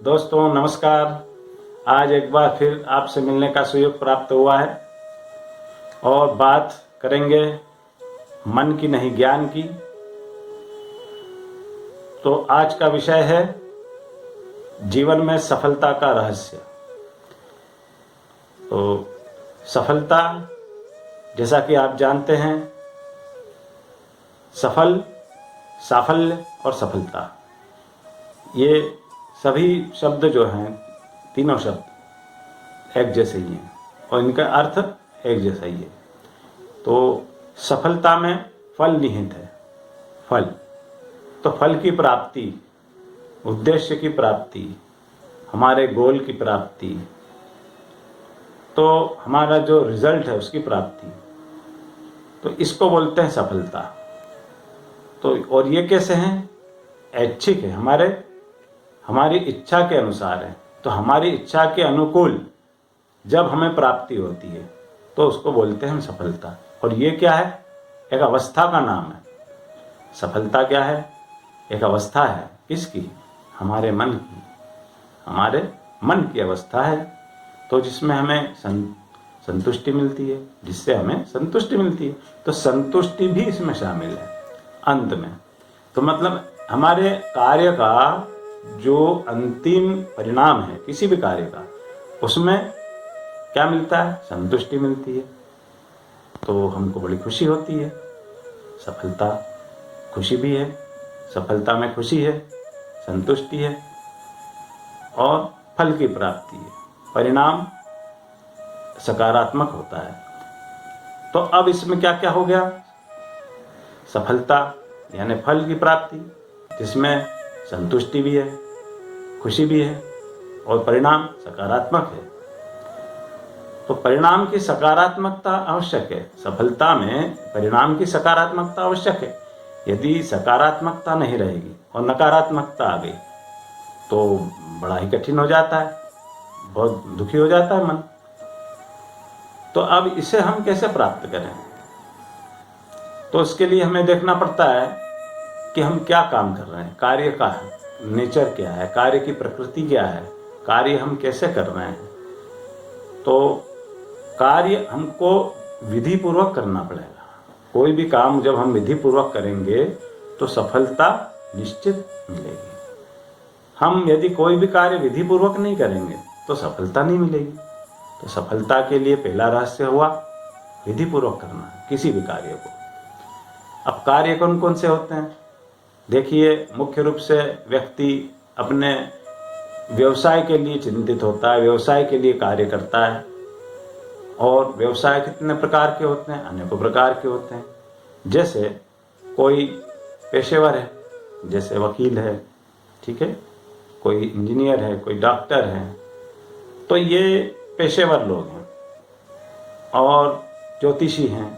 दोस्तों नमस्कार। आज एक बार फिर आपसे मिलने का सुयोग प्राप्त हुआ है और बात करेंगे मन की नहीं ज्ञान की। तो आज का विषय है जीवन में सफलता का रहस्य। तो सफलता, जैसा कि आप जानते हैं, सफल, साफल्य और सफलता, ये सभी शब्द जो हैं, तीनों शब्द एक जैसे ही हैं और इनका अर्थ एक जैसा ही है। तो सफलता में फल निहित है। फल, तो फल की प्राप्ति, उद्देश्य की प्राप्ति, हमारे गोल की प्राप्ति, तो हमारा जो रिजल्ट है उसकी प्राप्ति, तो इसको बोलते हैं सफलता। तो और ये कैसे हैं? ऐच्छिक है, हमारी इच्छा के अनुसार है। तो हमारी इच्छा के अनुकूल जब हमें प्राप्ति होती है तो उसको बोलते हैं हम सफलता। और ये क्या है? एक अवस्था का नाम है। सफलता क्या है? एक अवस्था है। किसकी? हमारे मन की। हमारे मन की अवस्था है, तो जिसमें हमें संतुष्टि मिलती है, जिससे हमें संतुष्टि मिलती है। तो संतुष्टि भी इसमें शामिल है अंत में। तो मतलब हमारे कार्य का जो अंतिम परिणाम है किसी भी कार्य का, उसमें क्या मिलता है? संतुष्टि मिलती है। तो हमको बड़ी खुशी होती है। सफलता खुशी भी है, सफलता में खुशी है, संतुष्टि है और फल की प्राप्ति है। परिणाम सकारात्मक होता है। तो अब इसमें क्या क्या हो गया? सफलता यानी फल की प्राप्ति, जिसमें संतुष्टि भी है, खुशी भी है और परिणाम सकारात्मक है। तो परिणाम की सकारात्मकता आवश्यक है। सफलता में परिणाम की सकारात्मकता आवश्यक है। यदि सकारात्मकता नहीं रहेगी और नकारात्मकता आ गई तो बड़ा ही कठिन हो जाता है, बहुत दुखी हो जाता है मन। तो अब इसे हम कैसे प्राप्त करें? तो इसके लिए हमें देखना पड़ता है कि हम क्या काम कर रहे हैं, कार्य का नेचर क्या है, कार्य की प्रकृति क्या है, कार्य हम कैसे कर रहे हैं। तो कार्य हमको विधि पूर्वक करना पड़ेगा। कोई भी काम जब हम विधि पूर्वक करेंगे तो सफलता निश्चित मिलेगी। हम यदि कोई भी कार्य विधि पूर्वक नहीं करेंगे तो सफलता नहीं मिलेगी। तो सफलता के लिए पहला रहस्य हुआ विधि पूर्वक करना है किसी भी कार्य को। अब कार्य कौन कौन से होते हैं? देखिए, मुख्य रूप से व्यक्ति अपने व्यवसाय के लिए चिंतित होता है, व्यवसाय के लिए कार्य करता है। और व्यवसाय कितने प्रकार के होते हैं? अनेकों प्रकार के होते हैं। जैसे कोई पेशेवर है, जैसे वकील है, ठीक है, कोई इंजीनियर है, कोई डॉक्टर है, तो ये पेशेवर लोग हैं। और ज्योतिषी हैं,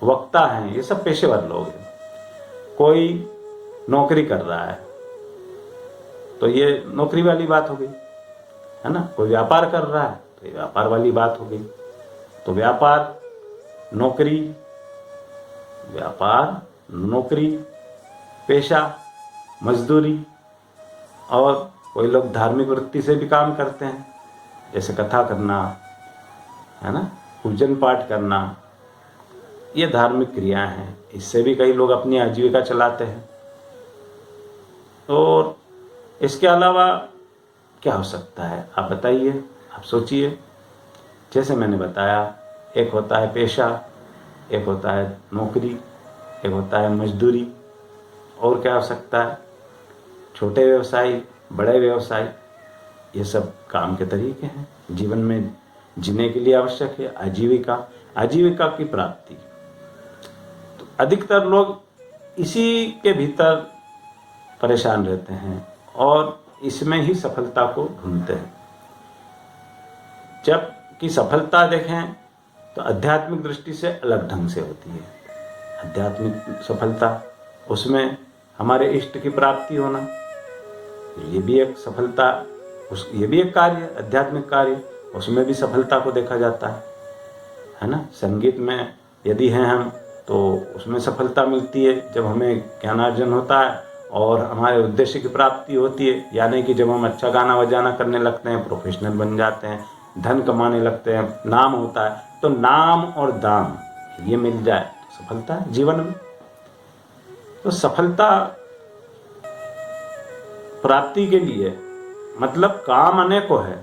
वक्ता हैं, ये सब पेशेवर लोग हैं। कोई नौकरी कर रहा है तो ये नौकरी वाली बात हो गई, है ना। कोई व्यापार कर रहा है तो ये व्यापार वाली बात हो गई। तो व्यापार, नौकरी, व्यापार, नौकरी, पेशा, मजदूरी। और कोई लोग धार्मिक वृत्ति से भी काम करते हैं, जैसे कथा करना, है ना, पूजन पाठ करना, ये धार्मिक क्रियाएं हैं। इससे भी कई लोग अपनी आजीविका चलाते हैं। और इसके अलावा क्या हो सकता है? आप बताइए, आप सोचिए। जैसे मैंने बताया, एक होता है पेशा, एक होता है नौकरी, एक होता है मजदूरी। और क्या हो सकता है? छोटे व्यवसाय, बड़े व्यवसाय, ये सब काम के तरीके हैं। जीवन में जीने के लिए आवश्यक है आजीविका की प्राप्ति। तो अधिकतर लोग इसी के भीतर परेशान रहते हैं और इसमें ही सफलता को ढूंढते हैं। जबकि सफलता देखें तो आध्यात्मिक दृष्टि से अलग ढंग से होती है। आध्यात्मिक सफलता, उसमें हमारे इष्ट की प्राप्ति होना, ये भी एक सफलता, ये भी एक कार्य, आध्यात्मिक कार्य, उसमें भी सफलता को देखा जाता है ना। संगीत में यदि हैं हम तो उसमें सफलता मिलती है जब हमें ज्ञानार्जन होता है और हमारे उद्देश्य की प्राप्ति होती है। यानी कि जब हम अच्छा गाना बजाना करने लगते हैं, प्रोफेशनल बन जाते हैं, धन कमाने लगते हैं, नाम होता है, तो नाम और दाम ये मिल जाए तो सफलता है जीवन में। तो सफलता प्राप्ति के लिए मतलब काम अनेकों है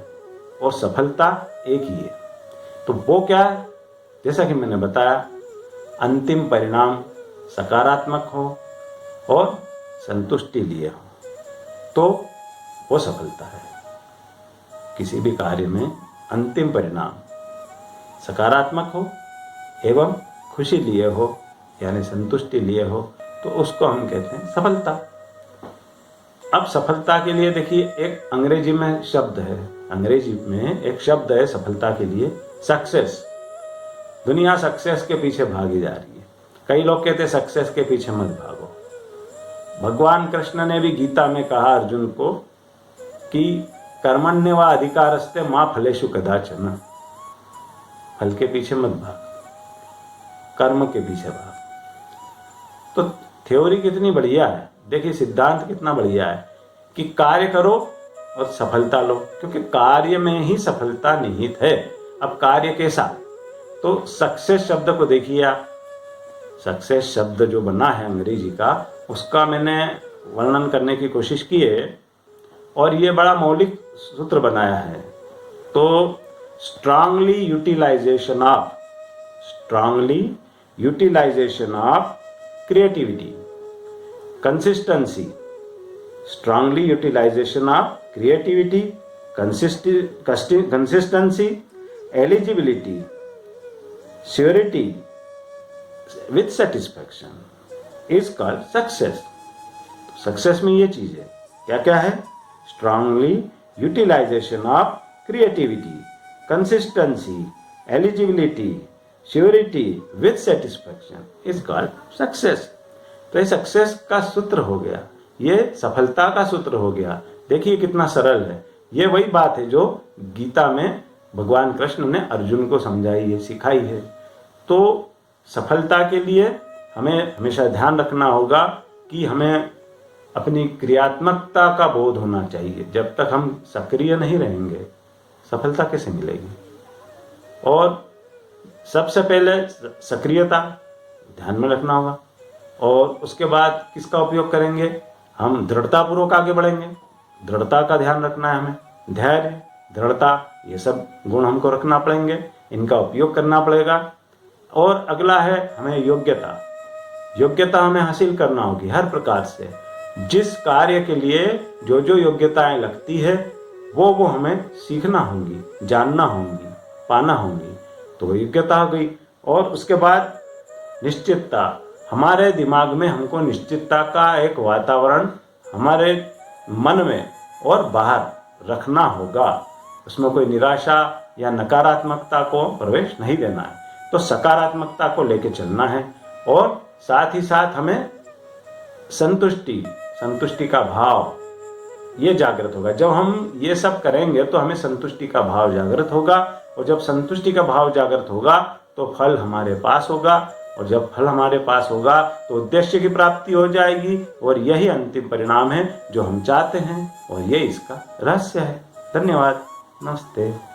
और सफलता एक ही है। तो वो क्या है? जैसा कि मैंने बताया, अंतिम परिणाम सकारात्मक हो और संतुष्टि लिए हो तो वो सफलता है। किसी भी कार्य में अंतिम परिणाम सकारात्मक हो एवं खुशी लिए हो यानी संतुष्टि लिए हो तो उसको हम कहते हैं सफलता। अब सफलता के लिए देखिए एक अंग्रेजी में शब्द है, अंग्रेजी में एक शब्द है सफलता के लिए, सक्सेस। दुनिया सक्सेस के पीछे भागी जा रही है। कई लोग कहते हैं सक्सेस के पीछे मत भागो। भगवान कृष्ण ने भी गीता में कहा अर्जुन को कि कर्मण्येवा अधिकारस्ते मां फलेषु कदाचन, फल के पीछे मत भाग, कर्म के पीछे भाग। तो थ्योरी कितनी बढ़िया है, देखिए सिद्धांत कितना बढ़िया है कि कार्य करो और सफलता लो, क्योंकि कार्य में ही सफलता निहित है। अब कार्य कैसा? तो सक्सेस शब्द को देखिए आप, सक्सेस शब्द जो बना है अंग्रेजी का, उसका मैंने वर्णन करने की कोशिश की है और ये बड़ा मौलिक सूत्र बनाया है। तो strongly utilization of creativity, consistency, strongly utilization of creativity, consistency, eligibility, surety with satisfaction is called success. Success में ये चीज है, क्या क्या है? Strongly utilization of creativity, consistency, eligibility, surety with satisfaction is called success. तो ये सक्सेस का सूत्र हो गया, ये सफलता का सूत्र हो गया। देखिए कितना सरल है। ये वही बात है जो गीता में भगवान कृष्ण ने अर्जुन को समझाई है, सिखाई है। तो सफलता के लिए हमें हमेशा ध्यान रखना होगा कि हमें अपनी क्रियात्मकता का बोध होना चाहिए। जब तक हम सक्रिय नहीं रहेंगे सफलता कैसे मिलेगी? और सबसे पहले सक्रियता ध्यान में रखना होगा और उसके बाद किसका उपयोग करेंगे? हम दृढ़तापूर्वक आगे बढ़ेंगे। दृढ़ता का ध्यान रखना है हमें, धैर्य, दृढ़ता, ये सब गुण हमको रखना पड़ेंगे, इनका उपयोग करना पड़ेगा। और अगला है हमें योग्यता। योग्यता हमें हासिल करना होगी हर प्रकार से। जिस कार्य के लिए जो जो योग्यताएं लगती है वो हमें सीखना होगी, जानना होगी, पाना होगी, तो योग्यता हो गई। और उसके बाद निश्चितता, हमारे दिमाग में हमको निश्चितता का एक वातावरण हमारे मन में और बाहर रखना होगा। उसमें कोई निराशा या नकारात्मकता को प्रवेश नहीं देना है। तो सकारात्मकता को लेके चलना है और साथ ही साथ हमें संतुष्टि का भाव ये जागृत होगा। जब हम ये सब करेंगे तो हमें संतुष्टि का भाव जागृत होगा और जब संतुष्टि का भाव जागृत होगा तो फल हमारे पास होगा और जब फल हमारे पास होगा तो उद्देश्य की प्राप्ति हो जाएगी और यही अंतिम परिणाम है जो हम चाहते हैं और ये इसका रहस्य है। धन्यवाद। नमस्ते।